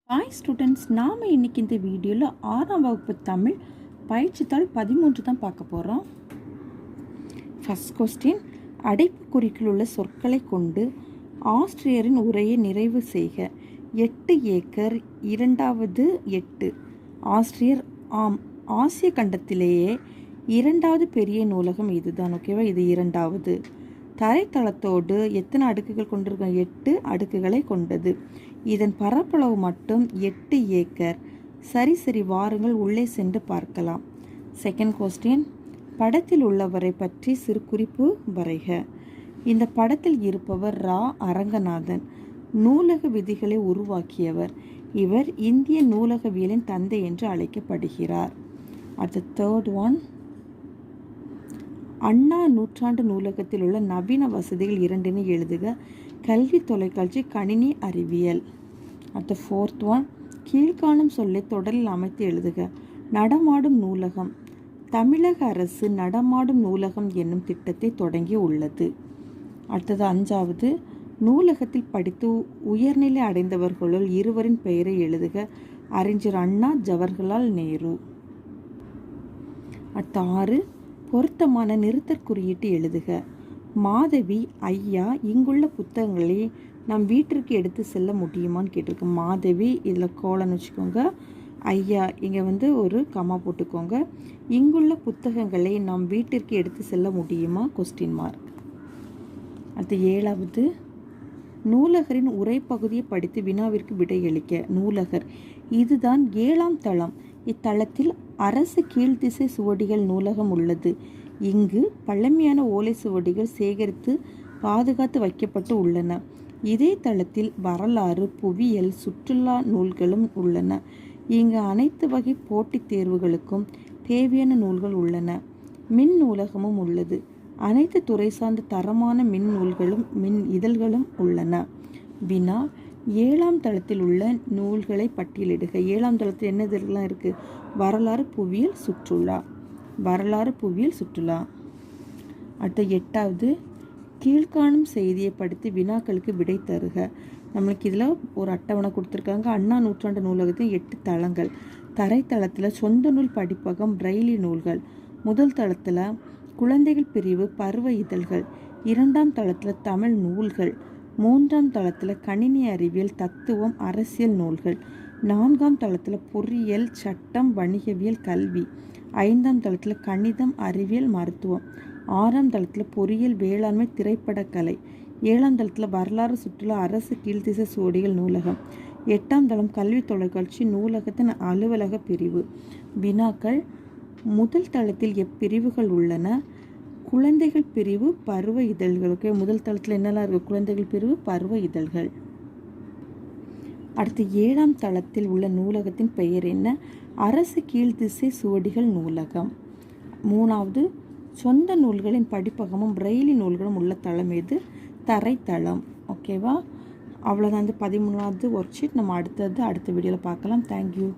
Hi students, நாம் இன்றைக்கி இந்த வீடியோவில் 6ஆம் வகுப்பு தமிழ் பயிற்சித்தாள் 13 தான் பார்க்க போகிறோம். ஃபஸ்ட் கொஸ்டின், அடைப்புக்குறிக்குள் உள்ள சொற்களை கொண்டு ஆஸ்திரியரின் உரையை நிறைவு செய்க. 8 ஏக்கர், இரண்டாவது 8. ஆஸ்திரியர் ஆம், ஆசிய கண்டத்திலேயே இரண்டாவது பெரிய நூலகம் இதுதான். ஓகேவா, இது இரண்டாவது. தரைத்தளத்தோடு எத்தனை அடுக்குகள் கொண்டிருக்கும்? 8 அடுக்குகளை கொண்டது. இதன் பரப்பளவு மட்டும் 8 ஏக்கர். சரி வாருங்கள் உள்ளே சென்று பார்க்கலாம். செகண்ட் கொஸ்டின், படத்தில் உள்ளவரை பற்றி சிறு குறிப்பு வரைக. இந்த படத்தில் இருப்பவர் ரா அரங்கநாதன், நூலக விதிகளை உருவாக்கியவர். இவர் இந்திய நூலகவியலின் தந்தை என்று அழைக்கப்படுகிறார். அடுத்த தேர்ட் ஒன், அண்ணா நூற்றாண்டு நூலகத்தில் உள்ள நவீன வசதிகள் இரண்டினை எழுதுக. கல்வி, தொலைக்காட்சி, கணினி அறிவியல். அடுத்த ஃபோர்த் ஒன், கீழ்காணும் சொல்லை தொடரில் அமைத்து எழுதுக. நடமாடும் நூலகம். தமிழக அரசு நடமாடும் நூலகம் என்னும் திட்டத்தை தொடங்கி உள்ளது. அடுத்தது அஞ்சாவது, நூலகத்தில் படித்து உயர்நிலை அடைந்தவர்களுள் இருவரின் பெயரை எழுதுக. அறிஞர் அண்ணா, ஜவஹர்லால் நேரு. அடுத்த 6, பொருத்தமான நிறுத்தற் குறியீட்டு எழுதுக. மாதவி, ஐயா, இங்குள்ள புத்தகங்களை நம் வீட்டிற்கு எடுத்து செல்ல முடியுமான்னு கேட்டிருக்கு. மாதவி இதில் கோலன்னு வச்சுக்கோங்க. ஐயா இங்கே ஒரு கமா போட்டுக்கோங்க. இங்குள்ள புத்தகங்களை நம் வீட்டிற்கு எடுத்து செல்ல முடியுமா? Question mark. அடுத்து 7வது, நூலகரின் உரைப்பகுதியை படித்து வினாவிற்கு விடையளிக்க. நூலகர், இதுதான் 7ஆம் தளம். இத்தளத்தில் அரசு கீழ்த்திசை சுவடிகள் நூலகம் உள்ளது. இங்கு பழமையான ஓலை சுவடிகள் சேகரித்து பாதுகாத்து வைக்கப்பட்டு உள்ளன. இதே தளத்தில் வரலாறு, புவியியல், சுற்றுலா நூல்களும் உள்ளன. இங்கு அனைத்து வகை போட்டித் தேர்வுகளுக்கும் தேவையான நூல்கள் உள்ளன. மின் நூலகமும் உள்ளது. அனைத்து துறை சார்ந்த தரமான மின் நூல்களும் மின் இதழ்களும் உள்ளன. வினா, 7ஆம் தளத்தில் உள்ள நூல்களை பட்டியலிடுக. 7ஆம் தளத்தில் என்ன இதழ்கள்லாம் இருக்குது? வரலாறு, புவியியல், சுற்றுலா. வரலாறு, புவியியல், சுற்றுலா. அடுத்த 8வது, கீழ்காணும் செய்தியை படித்து வினாக்களுக்கு விடை தருக. நம்மளுக்கு இதில் ஒரு அட்டவணை கொடுத்துருக்காங்க. அண்ணா நூற்றாண்டு நூலகத்தின் 8 தளங்கள். தரைத்தளத்தில் சொந்த நூல் படிப்பகம், பிரெய்லி நூல்கள். முதல் தளத்தில் குழந்தைகள் பிரிவு, பருவ இதழ்கள். 2ஆம் தளத்தில் தமிழ் நூல்கள். 3ஆம் தளத்தில் கணினி அறிவியல், தத்துவம், அரசியல் நூல்கள். 4ஆம் தளத்தில் பொறியியல், சட்டம், வணிகவியல், கல்வி. 5ஆம் தளத்தில் கணிதம், அறிவியல், மருத்துவம். 6ஆம் தளத்தில் பொறியியல், வேளாண்மை, திரைப்படக்கலை. 7ஆம் தளத்தில் வரலாறு, சுற்றுலா, அரசு கீழ்த்திசை சுவடிகள் நூலகம். 8ஆம் தளம் கல்வி, தொலைக்காட்சி, நூலகத்தின் அலுவலக பிரிவு. வினாக்கள், முதல் தளத்தில் எப்பிரிவுகள் உள்ளன? குழந்தைகள் பிரிவு, பருவ இதழ்கள். ஓகே, முதல் தளத்தில் என்னெல்லாம் இருக்குது? குழந்தைகள் பிரிவு, பருவ இதழ்கள். அடுத்து 7ஆம் தளத்தில் உள்ள நூலகத்தின் பெயர் என்ன? அரசு கீழ்த்திசை சுவடிகள் நூலகம். 3வது, சொந்த நூல்களின் படிப்பகமும் பிரெய்லி நூல்களும் உள்ள தளம் எது? தரைத்தளம். ஓகேவா, அவ்வளோதான். 13வது ஒர்க் ஷீட். நம்ம அடுத்த வீடியோவில் பார்க்கலாம். தேங்க்யூ.